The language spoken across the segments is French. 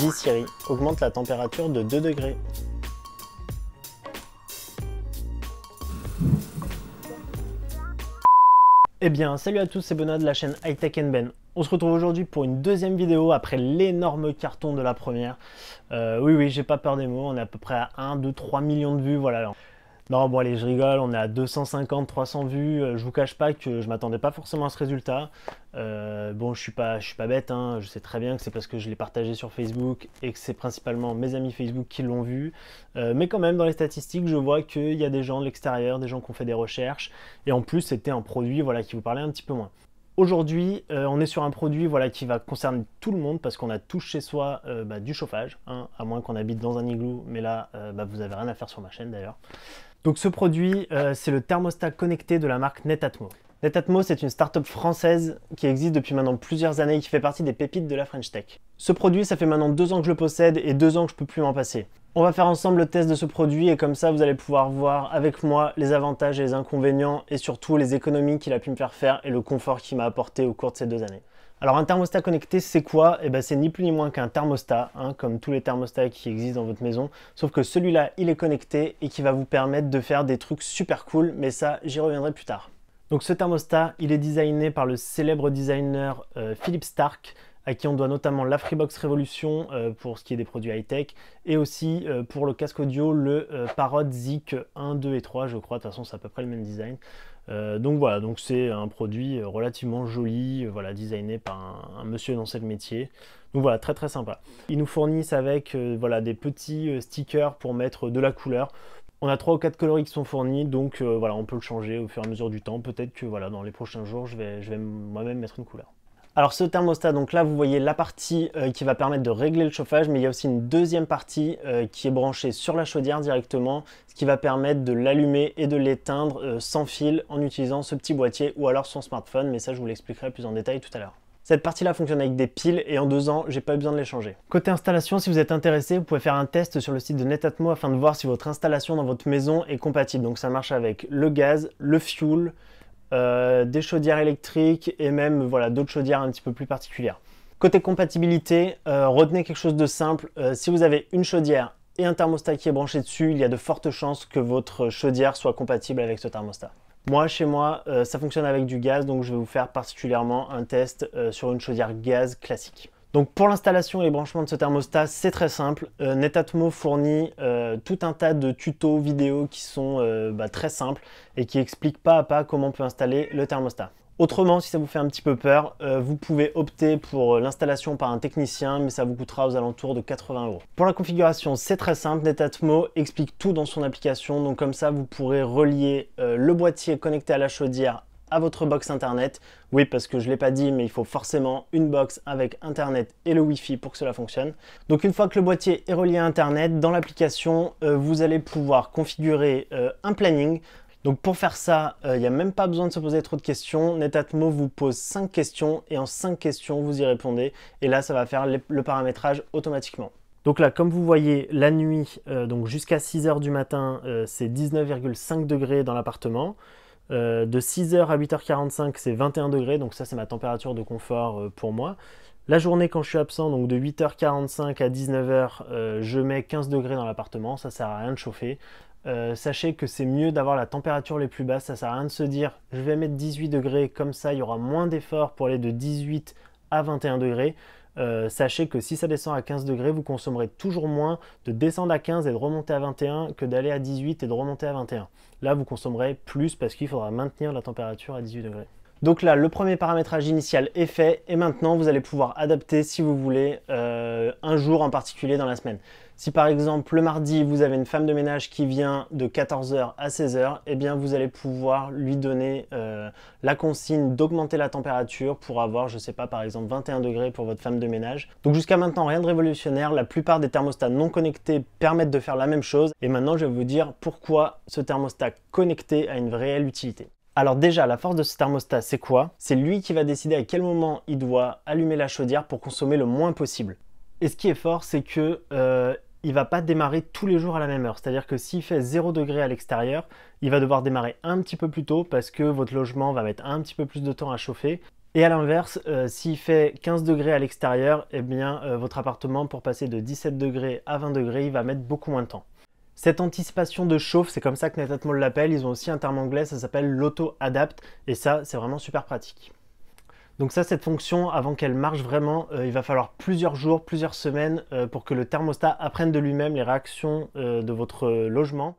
Dis Siri, augmente la température de 2 degrés. Eh bien, salut à tous, c'est Benoît de la chaîne Hightech Ben. On se retrouve aujourd'hui pour une deuxième vidéo après l'énorme carton de la première. Oui, j'ai pas peur des mots, on est à peu près à 1, 2, 3 millions de vues, voilà. Non, bon allez, je rigole, on est à 250, 300 vues, je vous cache pas que je m'attendais pas forcément à ce résultat. Bon, je suis pas bête, hein. Je sais très bien que c'est parce que je l'ai partagé sur Facebook et que c'est principalement mes amis Facebook qui l'ont vu. Mais quand même, dans les statistiques, je vois qu'il y a des gens de l'extérieur, des gens qui ont fait des recherches, et en plus, c'était un produit voilà, qui vous parlait un petit peu moins. Aujourd'hui, on est sur un produit voilà, qui va concerner tout le monde parce qu'on a tous chez soi du chauffage, hein, à moins qu'on habite dans un igloo, mais là, vous avez rien à faire sur ma chaîne d'ailleurs. Donc ce produit, c'est le thermostat connecté de la marque Netatmo. Netatmo, c'est une start-up française qui existe depuis maintenant plusieurs années et qui fait partie des pépites de la French Tech. Ce produit, ça fait maintenant 2 ans que je le possède et 2 ans que je ne peux plus m'en passer. On va faire ensemble le test de ce produit et comme ça, vous allez pouvoir voir avec moi les avantages et les inconvénients et surtout les économies qu'il a pu me faire faire et le confort qu'il m'a apporté au cours de ces 2 années. Alors un thermostat connecté, c'est quoi? C'est ni plus ni moins qu'un thermostat, hein, comme tous les thermostats qui existent dans votre maison, sauf que celui-là, il est connecté et qui va vous permettre de faire des trucs super cool, mais ça, j'y reviendrai plus tard. Donc ce thermostat, il est designé par le célèbre designer Philippe Starck, à qui on doit notamment la Freebox Revolution pour ce qui est des produits high-tech, et aussi pour le casque audio, le Parrot Zik 1, 2 et 3, je crois, de toute façon c'est à peu près le même design. Donc voilà, donc c'est un produit relativement joli, voilà, designé par un monsieur dans ce métier. Donc voilà, très sympa. Ils nous fournissent avec voilà, des petits stickers pour mettre de la couleur. On a 3 ou 4 coloris qui sont fournis, donc voilà, on peut le changer au fur et à mesure du temps. Peut-être que voilà, dans les prochains jours, je vais moi-même mettre une couleur. Alors ce thermostat, donc là vous voyez la partie qui va permettre de régler le chauffage, mais il y a aussi une deuxième partie qui est branchée sur la chaudière directement, ce qui va permettre de l'allumer et de l'éteindre sans fil en utilisant ce petit boîtier ou alors son smartphone, mais ça je vous l'expliquerai plus en détail tout à l'heure. Cette partie-là fonctionne avec des piles et en 2 ans, j'ai pas eu besoin de les changer. Côté installation, si vous êtes intéressé, vous pouvez faire un test sur le site de Netatmo afin de voir si votre installation dans votre maison est compatible. Donc ça marche avec le gaz, le fioul, des chaudières électriques et même voilà, d'autres chaudières un petit peu plus particulières. Côté compatibilité, retenez quelque chose de simple. Si vous avez une chaudière et un thermostat qui est branché dessus, il y a de fortes chances que votre chaudière soit compatible avec ce thermostat. Moi, chez moi, ça fonctionne avec du gaz, donc je vais vous faire particulièrement un test sur une chaudière gaz classique. Donc pour l'installation et les branchements de ce thermostat, c'est très simple. Netatmo fournit tout un tas de tutos vidéo qui sont très simples et qui expliquent pas à pas comment on peut installer le thermostat. Autrement, si ça vous fait un petit peu peur, vous pouvez opter pour l'installation par un technicien, mais ça vous coûtera aux alentours de 80 €. Pour la configuration, c'est très simple. Netatmo explique tout dans son application, donc comme ça, vous pourrez relier le boîtier connecté à la chaudière à votre box internet. Oui, parce que je ne l'ai pas dit, mais il faut forcément une box avec internet et le Wi-Fi pour que cela fonctionne. Donc une fois que le boîtier est relié à internet, dans l'application, vous allez pouvoir configurer un planning. Donc pour faire ça, il n'y a même pas besoin de se poser trop de questions. Netatmo vous pose 5 questions et en 5 questions, vous y répondez. Et là, ça va faire le paramétrage automatiquement. Donc là, comme vous voyez, la nuit, donc jusqu'à 6 h du matin, c'est 19,5 degrés dans l'appartement. De 6 h à 8 h 45, c'est 21 degrés, donc ça c'est ma température de confort pour moi. La journée quand je suis absent, donc de 8 h 45 à 19 h, je mets 15 degrés dans l'appartement, ça sert à rien de chauffer. Sachez que c'est mieux d'avoir la température les plus basses, ça sert à rien de se dire je vais mettre 18 degrés, comme ça il y aura moins d'efforts pour aller de 18 à 21 degrés. Sachez que si ça descend à 15 degrés, vous consommerez toujours moins de descendre à 15 et de remonter à 21 que d'aller à 18 et de remonter à 21. Là, vous consommerez plus parce qu'il faudra maintenir la température à 18 degrés. Donc là, le premier paramétrage initial est fait et maintenant, vous allez pouvoir adapter si vous voulez un jour en particulier dans la semaine. Si par exemple, le mardi, vous avez une femme de ménage qui vient de 14 h à 16 h, eh bien vous allez pouvoir lui donner la consigne d'augmenter la température pour avoir, je sais pas, par exemple 21 degrés pour votre femme de ménage. Donc jusqu'à maintenant, rien de révolutionnaire. La plupart des thermostats non connectés permettent de faire la même chose. Et maintenant, je vais vous dire pourquoi ce thermostat connecté a une réelle utilité. Alors déjà, la force de ce thermostat, c'est quoi? C'est lui qui va décider à quel moment il doit allumer la chaudière pour consommer le moins possible. Et ce qui est fort, c'est que il va pas démarrer tous les jours à la même heure. C'est-à-dire que s'il fait 0 degré à l'extérieur, il va devoir démarrer un petit peu plus tôt parce que votre logement va mettre un petit peu plus de temps à chauffer. Et à l'inverse, s'il fait 15 degrés à l'extérieur, eh bien votre appartement, pour passer de 17 degrés à 20 degrés, il va mettre beaucoup moins de temps. Cette anticipation de chauffe, c'est comme ça que Netatmo l'appelle. Ils ont aussi un terme anglais, ça s'appelle l'auto-adapt. Et ça, c'est vraiment super pratique. Donc ça, cette fonction, avant qu'elle marche vraiment, il va falloir plusieurs jours, plusieurs semaines pour que le thermostat apprenne de lui-même les réactions de votre logement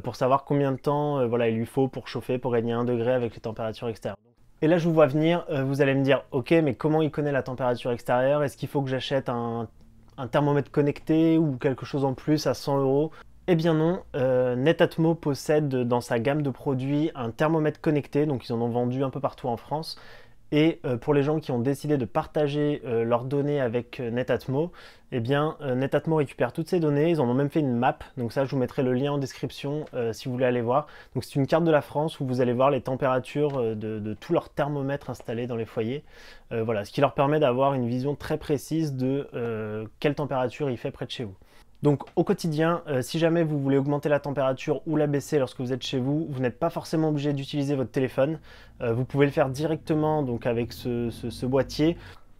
pour savoir combien de temps voilà, il lui faut pour chauffer, pour gagner 1 degré avec les températures extérieures. Et là, je vous vois venir, vous allez me dire, ok, mais comment il connaît la température extérieure? Est-ce qu'il faut que j'achète un thermomètre connecté ou quelque chose en plus à 100 €? Eh bien non, Netatmo possède dans sa gamme de produits un thermomètre connecté, donc ils en ont vendu un peu partout en France. Et pour les gens qui ont décidé de partager leurs données avec Netatmo, eh bien Netatmo récupère toutes ces données, ils en ont même fait une map, donc ça je vous mettrai le lien en description si vous voulez aller voir. Donc c'est une carte de la France où vous allez voir les températures de tous leurs thermomètres installés dans les foyers. Voilà, ce qui leur permet d'avoir une vision très précise de quelle température il fait près de chez vous. Donc au quotidien, si jamais vous voulez augmenter la température ou la baisser lorsque vous êtes chez vous, vous n'êtes pas forcément obligé d'utiliser votre téléphone. Vous pouvez le faire directement donc, avec ce boîtier.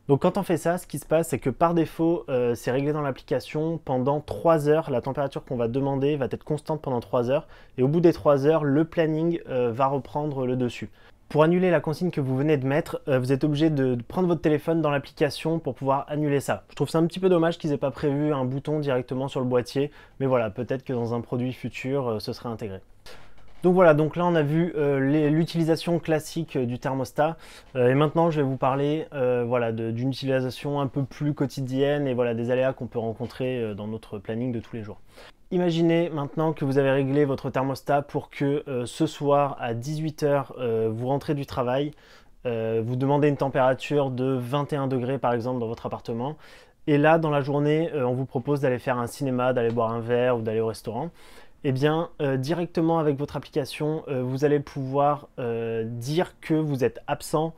Donc quand on fait ça, ce qui se passe, c'est que par défaut, c'est réglé dans l'application pendant 3 heures. La température qu'on va demander va être constante pendant 3 heures. Et au bout des 3 heures, le planning va reprendre le dessus. Pour annuler la consigne que vous venez de mettre, vous êtes obligé de prendre votre téléphone dans l'application pour pouvoir annuler ça. Je trouve ça un petit peu dommage qu'ils n'aient pas prévu un bouton directement sur le boîtier, mais voilà, peut-être que dans un produit futur, ce serait intégré. Donc voilà, donc là on a vu l'utilisation classique du thermostat et maintenant je vais vous parler voilà, d'une utilisation un peu plus quotidienne et voilà, des aléas qu'on peut rencontrer dans notre planning de tous les jours. Imaginez maintenant que vous avez réglé votre thermostat pour que ce soir à 18 h vous rentrez du travail, vous demandez une température de 21 degrés par exemple dans votre appartement et là dans la journée on vous propose d'aller faire un cinéma, d'aller boire un verre ou d'aller au restaurant. Eh bien, directement avec votre application, vous allez pouvoir dire que vous êtes absent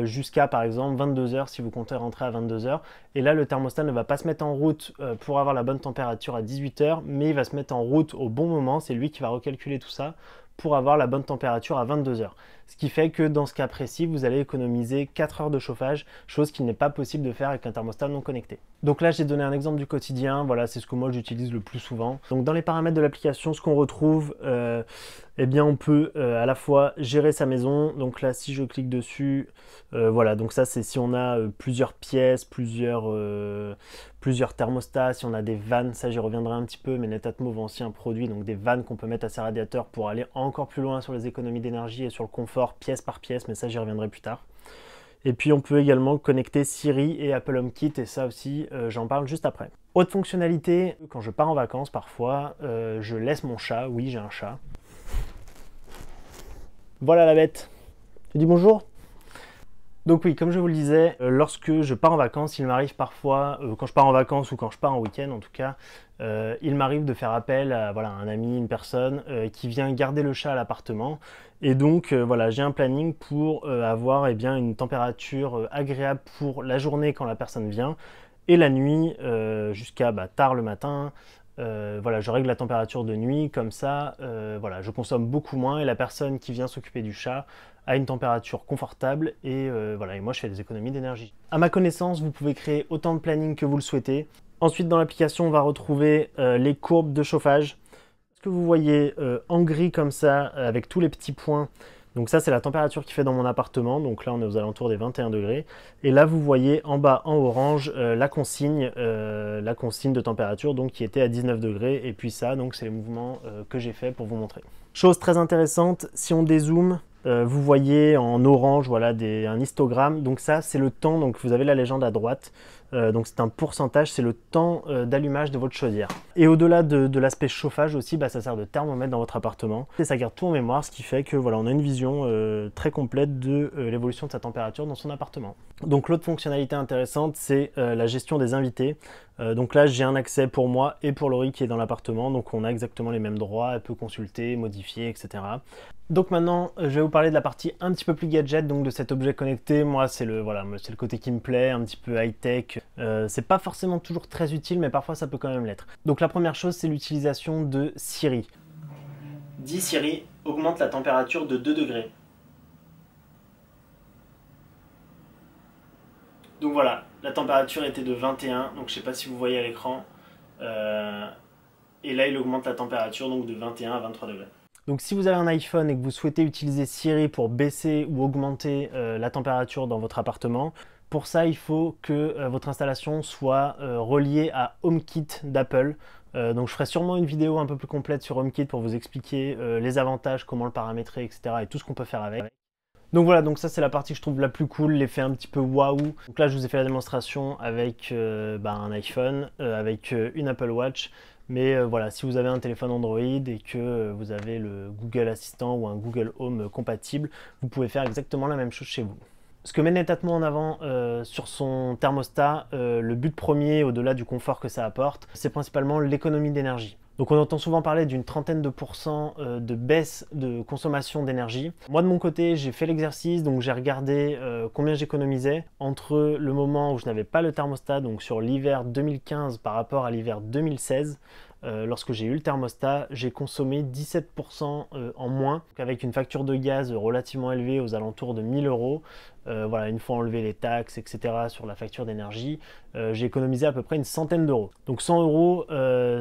jusqu'à par exemple 22 h si vous comptez rentrer à 22 h. Et là, le thermostat ne va pas se mettre en route pour avoir la bonne température à 18 h, mais il va se mettre en route au bon moment. C'est lui qui va recalculer tout ça pour avoir la bonne température à 22 h. Ce qui fait que dans ce cas précis, vous allez économiser 4 heures de chauffage, chose qu'il n'est pas possible de faire avec un thermostat non connecté. Donc là, j'ai donné un exemple du quotidien, voilà, c'est ce que moi j'utilise le plus souvent. Donc dans les paramètres de l'application, ce qu'on retrouve, eh bien on peut à la fois gérer sa maison. Donc là, si je clique dessus, voilà, donc ça c'est si on a plusieurs pièces, plusieurs thermostats, si on a des vannes, ça j'y reviendrai un petit peu, mais Netatmo vend aussi un produit, donc des vannes qu'on peut mettre à ses radiateurs pour aller encore plus loin sur les économies d'énergie et sur le confort pièce par pièce, mais ça j'y reviendrai plus tard. Et puis on peut également connecter Siri et Apple HomeKit, et ça aussi j'en parle juste après. Autre fonctionnalité, quand je pars en vacances parfois, je laisse mon chat, oui j'ai un chat. Voilà la bête, tu dis bonjour? Donc oui, comme je vous le disais, lorsque je pars en vacances, il m'arrive parfois, quand je pars en vacances ou quand je pars en week-end en tout cas, il m'arrive de faire appel à voilà, un ami, une personne qui vient garder le chat à l'appartement. Et donc voilà, j'ai un planning pour avoir eh bien, une température agréable pour la journée quand la personne vient et la nuit jusqu'à tard le matin. Voilà, je règle la température de nuit, comme ça, voilà, je consomme beaucoup moins et la personne qui vient s'occuper du chat a une température confortable et voilà, et moi je fais des économies d'énergie. À ma connaissance, vous pouvez créer autant de planning que vous le souhaitez. Ensuite, dans l'application, on va retrouver les courbes de chauffage. Ce que vous voyez en gris comme ça, avec tous les petits points, donc ça c'est la température qu'il fait dans mon appartement, donc là on est aux alentours des 21 degrés. Et là vous voyez en bas en orange la consigne de température donc, qui était à 19 degrés. Et puis ça, donc c'est les mouvements que j'ai fait pour vous montrer. Chose très intéressante, si on dézoome, vous voyez en orange voilà, un histogramme, donc ça c'est le temps, donc vous avez la légende à droite, donc c'est un pourcentage, c'est le temps d'allumage de votre chaudière. Et au-delà de l'aspect chauffage aussi, ça sert de thermomètre dans votre appartement, et ça garde tout en mémoire, ce qui fait que voilà, on a une vision très complète de l'évolution de sa température dans son appartement. Donc l'autre fonctionnalité intéressante, c'est la gestion des invités. Donc là j'ai un accès pour moi et pour Laurie qui est dans l'appartement, donc on a exactement les mêmes droits, elle peut consulter, modifier, etc. Donc maintenant je vais vous parler de la partie un petit peu plus gadget, donc de cet objet connecté. Moi c'est le côté qui me plaît, un petit peu high-tech. C'est pas forcément toujours très utile, mais parfois ça peut quand même l'être. Donc la première chose, c'est l'utilisation de Siri. Dis Siri, augmente la température de 2 degrés. Donc voilà, la température était de 21, donc je sais pas si vous voyez à l'écran. Et là il augmente la température donc de 21 à 23 degrés. Donc si vous avez un iPhone et que vous souhaitez utiliser Siri pour baisser ou augmenter la température dans votre appartement, pour ça il faut que votre installation soit reliée à HomeKit d'Apple. Donc je ferai sûrement une vidéo un peu plus complète sur HomeKit pour vous expliquer les avantages, comment le paramétrer, etc. et tout ce qu'on peut faire avec. Donc voilà, donc ça c'est la partie que je trouve la plus cool, l'effet un petit peu waouh. Donc là je vous ai fait la démonstration avec un iPhone, avec une Apple Watch. Mais voilà, si vous avez un téléphone Android et que vous avez le Google Assistant ou un Google Home compatible, vous pouvez faire exactement la même chose chez vous. Ce que met Netatmo en avant sur son thermostat, le but premier, au-delà du confort que ça apporte, c'est principalement l'économie d'énergie. Donc on entend souvent parler d'une trentaine de pourcents de baisse de consommation d'énergie. Moi de mon côté, j'ai fait l'exercice, donc j'ai regardé combien j'économisais entre le moment où je n'avais pas le thermostat, donc sur l'hiver 2015 par rapport à l'hiver 2016. Lorsque j'ai eu le thermostat, j'ai consommé 17% en moins, avec une facture de gaz relativement élevée aux alentours de 1000 euros. Voilà, une fois enlevé les taxes, etc. sur la facture d'énergie, j'ai économisé à peu près une centaine d'euros. Donc 100 euros,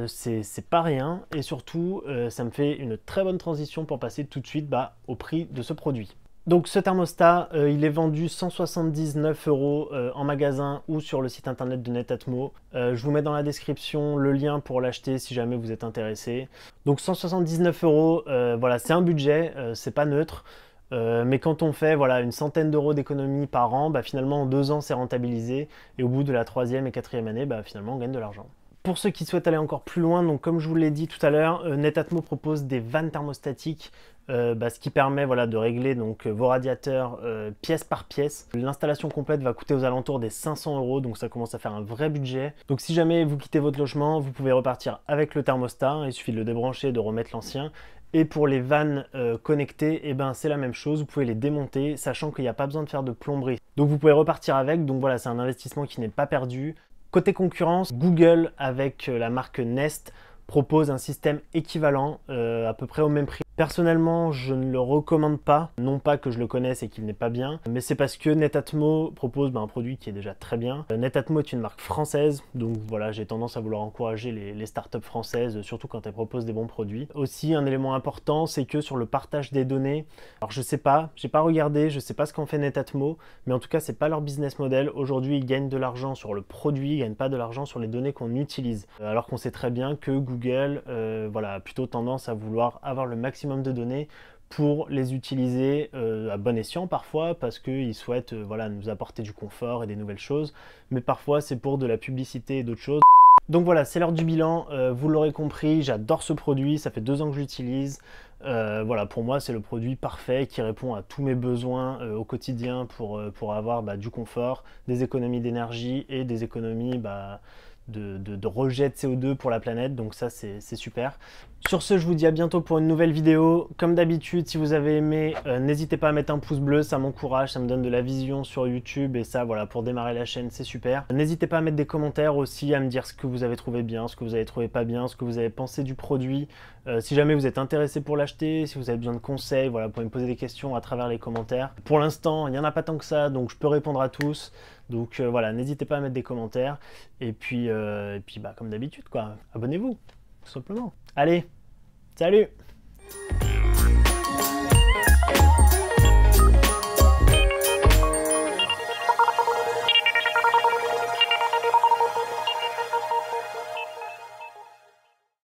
c'est pas rien, et surtout, ça me fait une très bonne transition pour passer tout de suite au prix de ce produit. Donc ce thermostat, il est vendu 179 euros en magasin ou sur le site internet de Netatmo. Je vous mets dans la description le lien pour l'acheter si jamais vous êtes intéressé. Donc 179 euros, voilà, c'est un budget, c'est pas neutre. Mais quand on fait voilà, une centaine d'euros d'économie par an, finalement en 2 ans c'est rentabilisé. Et au bout de la 3e et 4e année, finalement on gagne de l'argent. Pour ceux qui souhaitent aller encore plus loin, donc comme je vous l'ai dit tout à l'heure, Netatmo propose des vannes thermostatiques, ce qui permet voilà, de régler donc, vos radiateurs pièce par pièce. L'installation complète va coûter aux alentours des 500 euros, donc ça commence à faire un vrai budget. Donc si jamais vous quittez votre logement, vous pouvez repartir avec le thermostat, il suffit de le débrancher et de remettre l'ancien. Et pour les vannes connectées, c'est la même chose, vous pouvez les démonter, sachant qu'il n'y a pas besoin de faire de plomberie. Donc vous pouvez repartir avec, donc voilà, c'est un investissement qui n'est pas perdu. Côté concurrence, Google avec la marque Nest propose un système équivalent à peu près au même prix. Personnellement, je ne le recommande pas, non pas que je le connaisse et qu'il n'est pas bien, mais c'est parce que Netatmo propose un produit qui est déjà très bien. Netatmo est une marque française, donc voilà, j'ai tendance à vouloir encourager les startups françaises, surtout quand elles proposent des bons produits. Aussi, un élément important, c'est que sur le partage des données, alors je sais pas, j'ai pas regardé, je sais pas ce qu'en fait Netatmo, mais en tout cas, c'est pas leur business model. Aujourd'hui, ils gagnent de l'argent sur le produit, ils gagnent pas de l'argent sur les données qu'on utilise. Alors qu'on sait très bien que Google, voilà, a plutôt tendance à vouloir avoir le maximum de données pour les utiliser à bon escient parfois parce qu'ils souhaitent voilà, nous apporter du confort et des nouvelles choses, mais parfois c'est pour de la publicité et d'autres choses. Donc voilà, c'est l'heure du bilan, vous l'aurez compris, j'adore ce produit, ça fait 2 ans que je l'utilise. Voilà, pour moi c'est le produit parfait qui répond à tous mes besoins au quotidien pour avoir du confort, des économies d'énergie et des économies de rejet de CO2 pour la planète, donc ça c'est super. Sur ce, je vous dis à bientôt pour une nouvelle vidéo. Comme d'habitude, si vous avez aimé, n'hésitez pas à mettre un pouce bleu, ça m'encourage, ça me donne de la vision sur YouTube et ça, voilà, pour démarrer la chaîne, c'est super. N'hésitez pas à mettre des commentaires aussi, à me dire ce que vous avez trouvé bien, ce que vous avez trouvé pas bien, ce que vous avez pensé du produit. Si jamais vous êtes intéressé pour l'acheter, si vous avez besoin de conseils, voilà, vous pouvez me poser des questions à travers les commentaires. Pour l'instant, il n'y en a pas tant que ça, donc je peux répondre à tous. Donc voilà, n'hésitez pas à mettre des commentaires. Et puis comme d'habitude, quoi, abonnez-vous, tout simplement. Allez, salut!